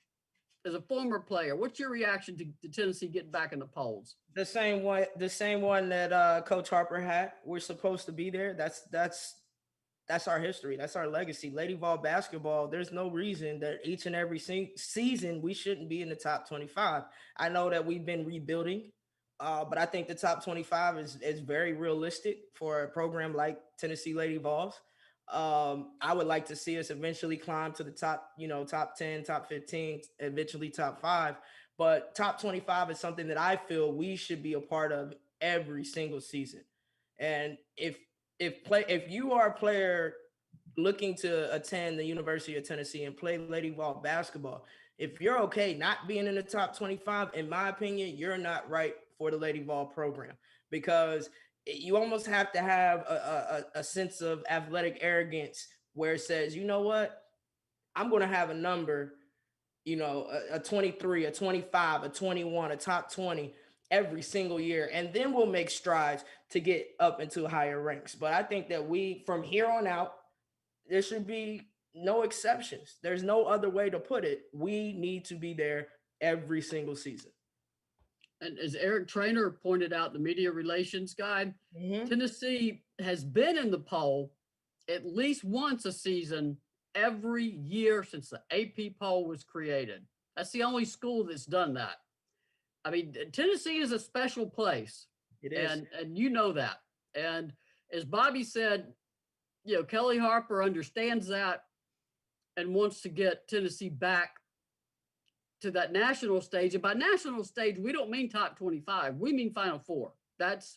As a former player, what's your reaction to Tennessee getting back in the polls? The same one that Coach Harper had. We're supposed to be there. That's our history. That's our legacy. Lady Vol basketball, there's no reason that each and every season we shouldn't be in the top 25. I know that we've been rebuilding, but I think the top 25 is very realistic for a program like Tennessee Lady Vols. I would like to see us eventually climb to the top, top 10, top 15, eventually top 5. But top 25 is something that I feel we should be a part of every single season. And if you are a player looking to attend the University of Tennessee and play Lady Vol basketball, if you're okay not being in the top 25, in my opinion, you're not right for the Lady Vol program, because you almost have to have a sense of athletic arrogance where it says, you know what, I'm going to have a number, a 23, a 25, a 21, a top 20 every single year. And then we'll make strides to get up into higher ranks. But I think that from here on out, there should be no exceptions. There's no other way to put it. We need to be there every single season. And as Eric Trainer pointed out, the media relations guy, Tennessee has been in the poll at least once a season every year since the AP poll was created. That's the only school that's done that. I mean, Tennessee is a special place. It is. And you know that. And as Bobby said, Kelly Harper understands that and wants to get Tennessee back to that national stage. And by national stage, we don't mean top 25. We mean Final Four. That's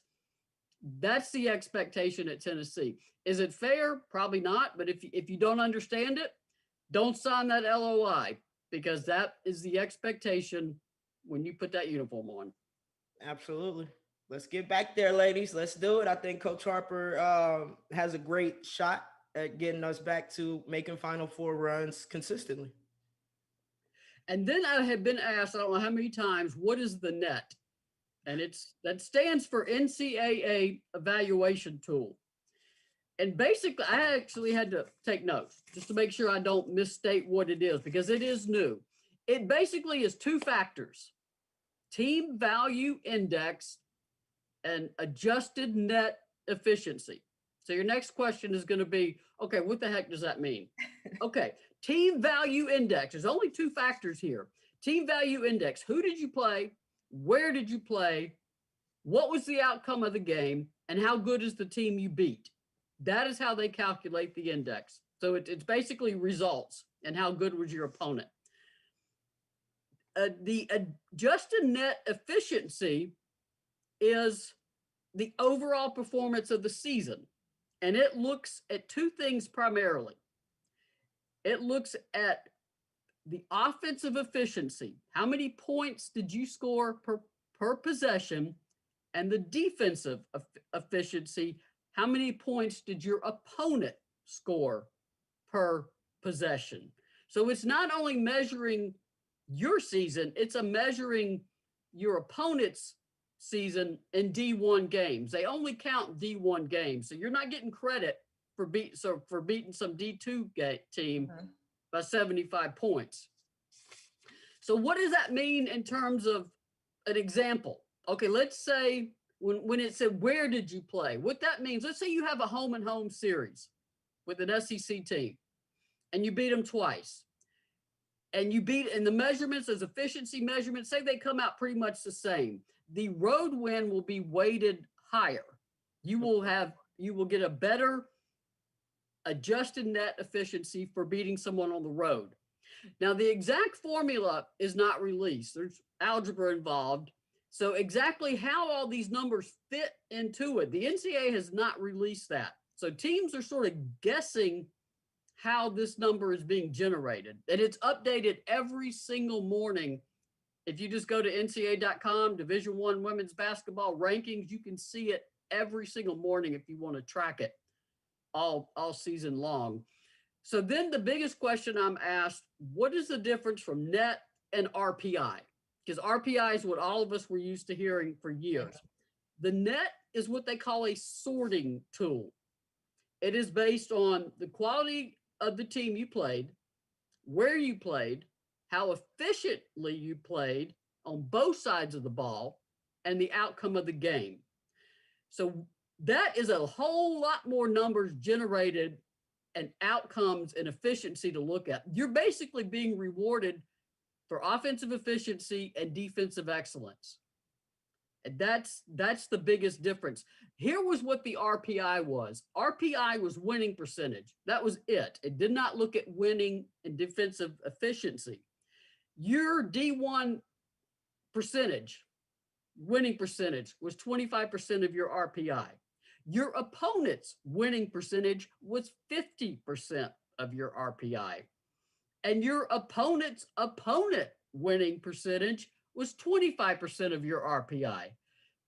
the expectation at Tennessee. Is it fair? Probably not. But if you don't understand it, don't sign that LOI, because that is the expectation when you put that uniform on. Absolutely. Let's get back there, ladies. Let's do it. I think Coach Harper has a great shot at getting us back to making Final Four runs consistently. And then I have been asked, I don't know how many times, what is the net? And that stands for NCAA evaluation tool. And basically, I actually had to take notes just to make sure I don't misstate what it is, because it is new. It basically is two factors: team value index and adjusted net efficiency. So your next question is going to be, okay, what the heck does that mean? Okay, team value index. There's only two factors here. Team value index. Who did you play? Where did you play? What was the outcome of the game? And how good is the team you beat? That is how they calculate the index. So it's basically results and how good was your opponent. The adjusted net efficiency is the overall performance of the season. And it looks at two things primarily. It looks at the offensive efficiency. How many points did you score per possession? And the defensive efficiency. How many points did your opponent score per possession? So it's not only measuring your season. It's a measuring your opponent's season in D1 games. They only count D1 games, so you're not getting credit for beating some D2 team by 75 points. So what does that mean in terms of an example? Okay, let's say when it said, where did you play? What that means, let's say you have a home and home series with an SEC team and you beat them twice. And you beat, and the measurements as efficiency measurements, say they come out pretty much the same. The road win will be weighted higher. You will get a better adjusted net efficiency for beating someone on the road. Now, the exact formula is not released. There's algebra involved. So exactly how all these numbers fit into it, the NCAA has not released that. So teams are sort of guessing how this number is being generated. And it's updated every single morning. If you just go to NCAA.com, Division I women's basketball rankings, you can see it every single morning if you want to track it all season long. So then the biggest question I'm asked, what is the difference from net and RPI? Because RPI is what all of us were used to hearing for years. The net is what they call a sorting tool. It is based on the quality of the team you played, where you played, how efficiently you played on both sides of the ball, and the outcome of the game. So that is a whole lot more numbers generated and outcomes and efficiency to look at. You're basically being rewarded for offensive efficiency and defensive excellence. And that's the biggest difference. Here was what the RPI was. RPI was winning percentage. That was it. It did not look at winning and defensive efficiency. Your D1 percentage, winning percentage, was 25% of your RPI. Your opponent's winning percentage was 50% of your RPI. And your opponent's opponent winning percentage was 25% of your RPI.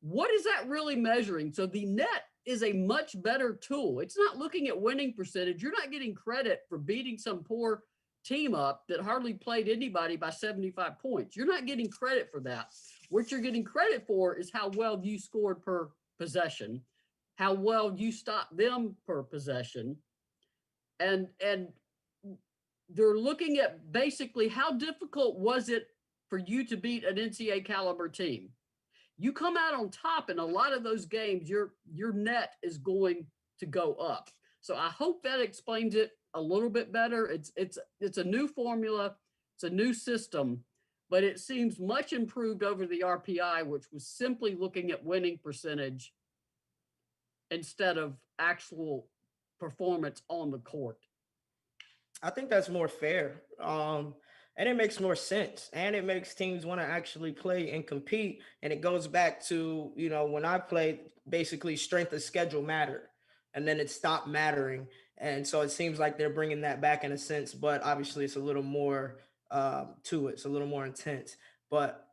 What is that really measuring? So the net is a much better tool. It's not looking at winning percentage. You're not getting credit for beating some poor team up that hardly played anybody by 75 points. You're not getting credit for that. What you're getting credit for is how well you scored per possession, how well you stopped them per possession. And they're looking at basically how difficult was it for you to beat an NCAA caliber team. You come out on top in a lot of those games, your net is going to go up. So I hope that explains it a little bit better. It's a new formula, it's a new system, but it seems much improved over the RPI, which was simply looking at winning percentage instead of actual performance on the court. I think that's more fair. And it makes more sense. And it makes teams want to actually play and compete. And it goes back to, when I played, basically strength of schedule mattered. And then it stopped mattering. And so it seems like they're bringing that back in a sense. But obviously it's a little more to it. It's a little more intense. But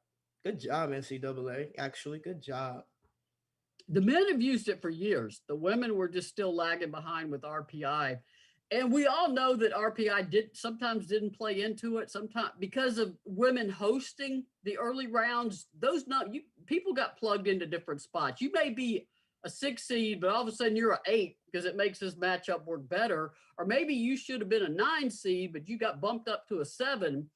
good job, NCAA. Actually, good job. The men have used it for years. The women were just still lagging behind with RPI. And we all know that RPI sometimes didn't play into it. Sometimes because of women hosting the early rounds, people got plugged into different spots. You may be a 6 seed, but all of a sudden you're an 8 because it makes this matchup work better. Or maybe you should have been a 9 seed, but you got bumped up to a 7.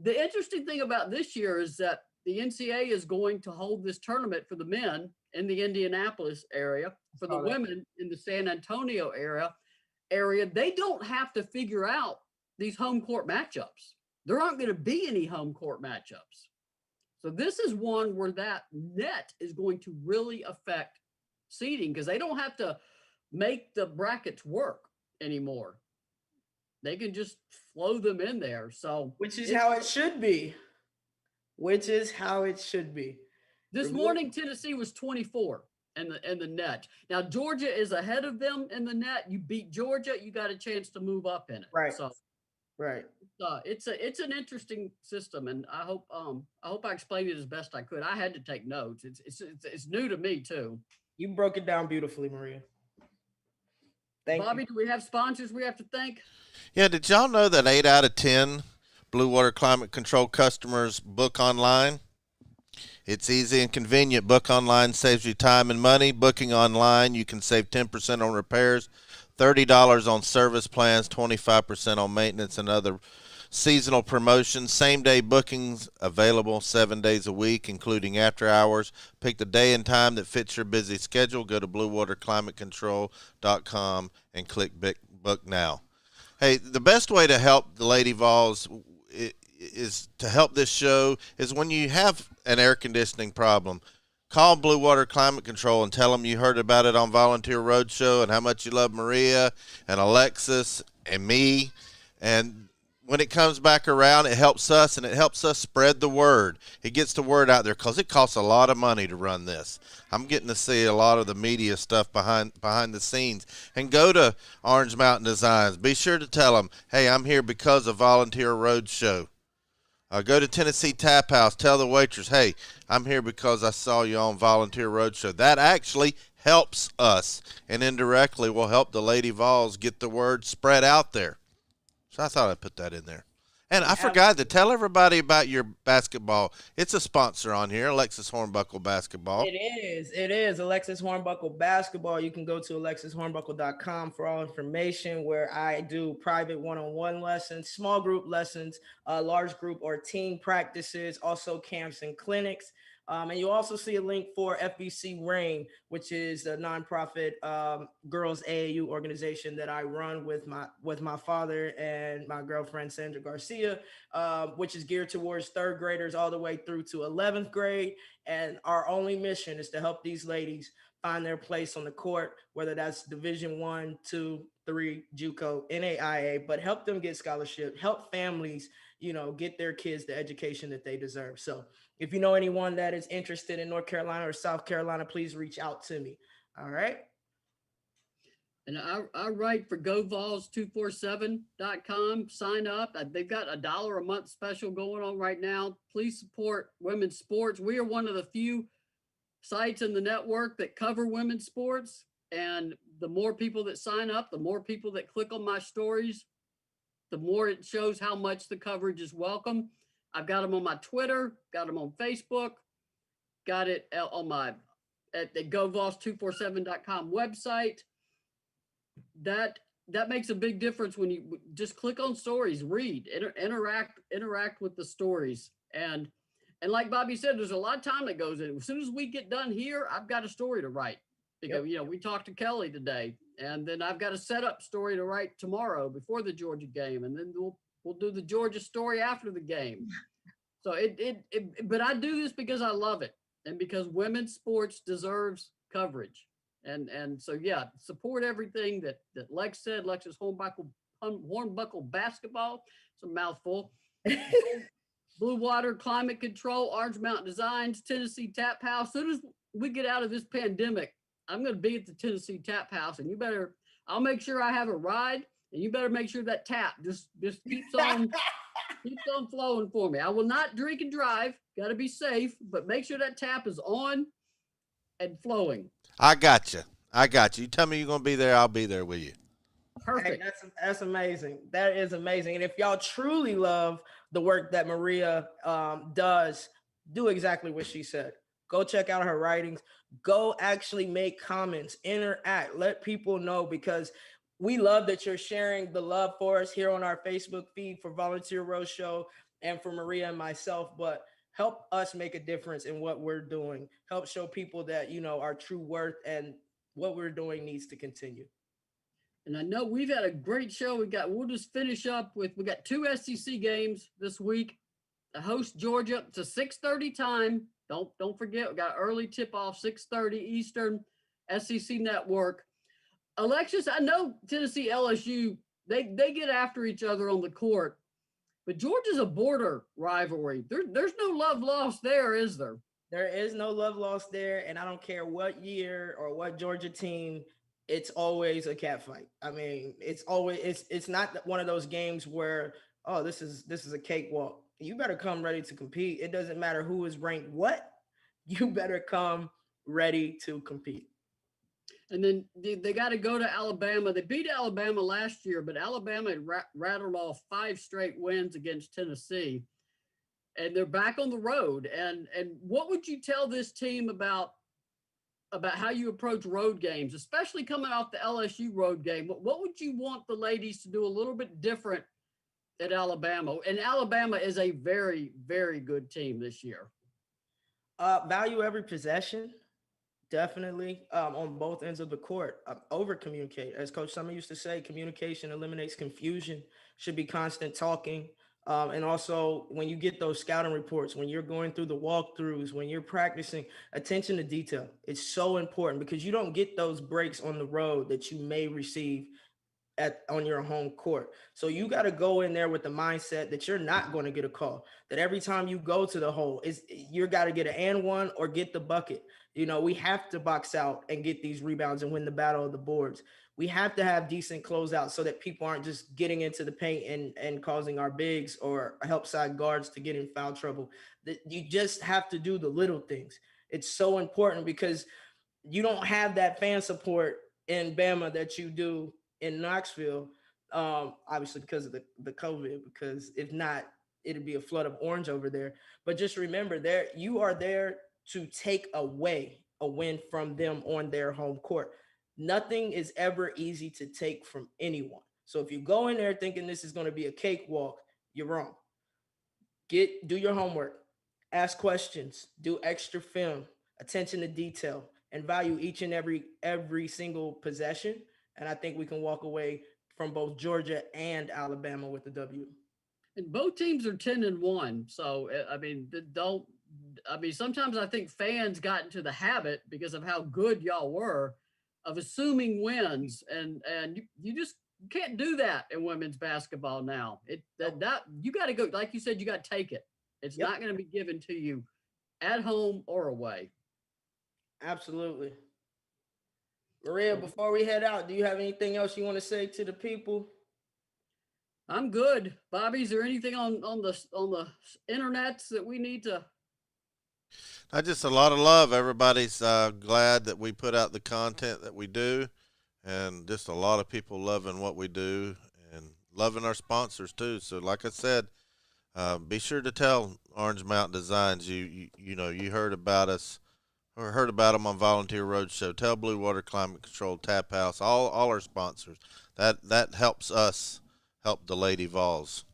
The interesting thing about this year is that the NCAA is going to hold this tournament for the men in the Indianapolis area, for the women in the San Antonio area. They don't have to figure out these home court matchups. There aren't going to be any home court matchups. So this is one where that net is going to really affect seeding because they don't have to make the brackets work anymore. They can just flow them in there. So which is how it should be. This morning, Tennessee was 24. And the net. Now Georgia is ahead of them in the net. You beat Georgia, you got a chance to move up in it. Right. So, right. It's an interesting system, and I hope I explained it as best I could. I had to take notes. It's new to me too. You broke it down beautifully, Maria. Thank Bobby, you. do we have sponsors we have to thank? Yeah. Did y'all know that 8 out of 10 Blue Water Climate Control customers book online. It's easy and convenient. Book online saves you time and money. Booking online, you can save 10% on repairs, $30 on service plans, 25% on maintenance and other seasonal promotions. Same-day bookings available 7 days a week, including after hours. Pick the day and time that fits your busy schedule. Go to bluewaterclimatecontrol.com and click book now. Hey, the best way to help the Lady Vols is to help this show is when you have an air conditioning problem. Call Blue Water Climate Control and tell them you heard about it on Volunteer Roadshow and how much you love Maria and Alexis and me. And when it comes back around, it helps us, and it helps us spread the word. It gets the word out there because it costs a lot of money to run this. I'm getting to see a lot of the media stuff behind the scenes. And go to Orange Mountain Designs. Be sure to tell them, hey, I'm here because of Volunteer Roadshow. Go to Tennessee Tap House. Tell the waitress, hey, I'm here because I saw you on Volunteer Roadshow. That actually helps us, and indirectly will help the Lady Vols get the word spread out there. So I thought I'd put that in there. And I forgot to tell everybody about your basketball. It's a sponsor on here, Alexis Hornbuckle Basketball. It is. It is Alexis Hornbuckle Basketball. You can go to alexishornbuckle.com for all information, where I do private one-on-one lessons, small group lessons, large group or team practices, also camps and clinics. And you also see a link for FBC Rain, which is a nonprofit girls AAU organization that I run with my father and my girlfriend Sandra Garcia, which is geared towards third graders all the way through to 11th grade. And our only mission is to help these ladies find their place on the court, whether that's Division 1, 2, 3, JUCO, NAIA, but help them get scholarship, help families, get their kids the education that they deserve. So if you know anyone that is interested in North Carolina or South Carolina, please reach out to me. All right. And I write for GoVols247.com. Sign up. They've got $1 a month special going on right now. Please support women's sports. We are one of the few sites in the network that cover women's sports. And the more people that sign up, the more people that click on my stories, the more it shows how much the coverage is welcome. I've got them on my Twitter, got them on Facebook, got it on my at the GoVols247.com website. That makes a big difference when you just click on stories, read, interact with the stories. And like Bobby said, there's a lot of time that goes in. As soon as we get done here, I've got a story to write. Because we talked to Kelly today, and then I've got a setup story to write tomorrow before the Georgia game, and then we'll do the Georgia story after the game. So but I do this because I love it, and because women's sports deserves coverage. And so, support everything that Lex said. Alexis Hornbuckle Basketball. It's a mouthful. Blue Water Climate Control, Orange Mountain Designs, Tennessee Tap House. As soon as we get out of this pandemic, I'm going to be at the Tennessee Tap House, and I'll make sure I have a ride, and you better make sure that tap just keeps on flowing for me. I will not drink and drive. Got to be safe, but make sure that tap is on and flowing. I got you. You tell me you're going to be there, I'll be there with you. Perfect. Hey, that's amazing. That is amazing. And if y'all truly love the work that Maria does, do exactly what she said. Go check out her writings. Go actually make comments, interact, let people know, because we love that you're sharing the love for us here on our Facebook feed for Volunteer Roadshow and for Maria and myself. But help us make a difference in what we're doing. Help show people that, our true worth, and what we're doing needs to continue. And I know we've had a great show. We'll just finish up with, we got 2 SEC games this week. To host Georgia. It's a 6:30 time. Don't forget, we got early tip off, 6:30 Eastern, SEC Network. Alexis, I know Tennessee, LSU, they get after each other on the court, but Georgia's a border rivalry. There's no love lost there, is there? There is no love lost there, and I don't care what year or what Georgia team, it's always a cat fight. I mean, it's not one of those games where, oh, this is a cakewalk. You better come ready to compete. It doesn't matter who is ranked what. You better come ready to compete. And then they got to go to Alabama. They beat Alabama last year, but Alabama had rattled off 5 straight wins against Tennessee, and they're back on the road. And what would you tell this team about how you approach road games, especially coming off the LSU road game? What would you want the ladies to do a little bit different at Alabama? And Alabama is a very, very good team this year. Value every possession. Definitely on both ends of the court. Over communicate. As Coach Summer used to say, communication eliminates confusion, should be constant talking. And also, when you get those scouting reports, when you're going through the walkthroughs, when you're practicing, attention to detail. It's so important because you don't get those breaks on the road that you may receive on your home court. So you got to go in there with the mindset that you're not going to get a call. That every time you go to the hole, you got to get an and one or get the bucket. You know, we have to box out and get these rebounds and win the battle of the boards. We have to have decent closeouts so that people aren't just getting into the paint and causing our bigs or help side guards to get in foul trouble. You just have to do the little things. It's so important because you don't have that fan support in Bama that you do in Knoxville, obviously because of the COVID, because if not, it'd be a flood of orange over there. But just remember, there you are there to take away a win from them on their home court. Nothing is ever easy to take from anyone. So if you go in there thinking this is going to be a cakewalk, you're wrong. Do your homework, ask questions, do extra film, attention to detail, and value each and every single possession. And I think we can walk away from both Georgia and Alabama with the W. And both teams are 10-1. So I mean, sometimes I think fans got into the habit because of how good y'all were of assuming wins, and you just can't do that in women's basketball now. That you got to go, like you said, you got to take it. It's not going to be given to you at home or away. Absolutely. Maria, before we head out, do you have anything else you want to say to the people? I'm good. Bobby, is there anything on the internets that we need to? Just a lot of love. Everybody's glad that we put out the content that we do, and just a lot of people loving what we do and loving our sponsors too. So, like I said, be sure to tell Orange Mountain Designs you heard about us or heard about them on Volunteer Roadshow. Tell Blue Water Climate Control, Tap House, all our sponsors. That helps us help the Lady Vols.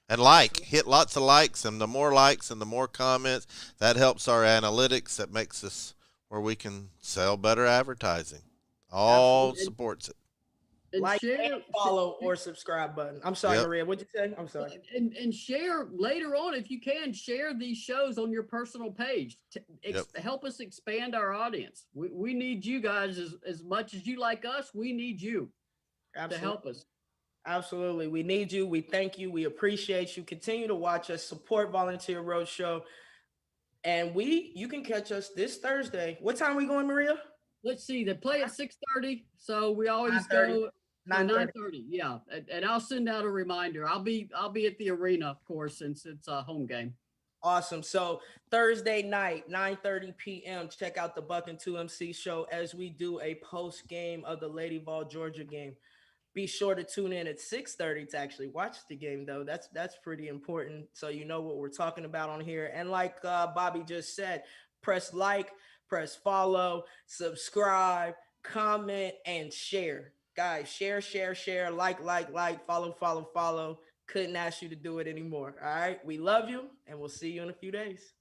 And hit lots of likes, and the more likes and the more comments, that helps our analytics. That makes us where we can sell better advertising. All supports it. And like, share, and follow, or subscribe button. I'm sorry, Maria. What'd you say? I'm sorry. And share later on, if you can, share these shows on your personal page. Help us expand our audience. We need you guys as much as you like us. We need you to help us. Absolutely. We need you. We thank you. We appreciate you. Continue to watch us, support Volunteer Roadshow. And you can catch us this Thursday. What time are we going, Maria? Let's see. They play at 6:30. So we always go 9:30. Yeah. And I'll send out a reminder. I'll be at the arena, of course, since it's a home game. Awesome. So Thursday night, 9:30 p.m. Check out the Buck and 2MC show as we do a post game of the Lady Vol Georgia game. Be sure to tune in at 6:30 to actually watch the game, though. That's pretty important, so you know what we're talking about on here. And like Bobby just said, press like, press follow, subscribe, comment, and share. Guys, share, like, follow. Couldn't ask you to do it anymore. All right. We love you, and we'll see you in a few days.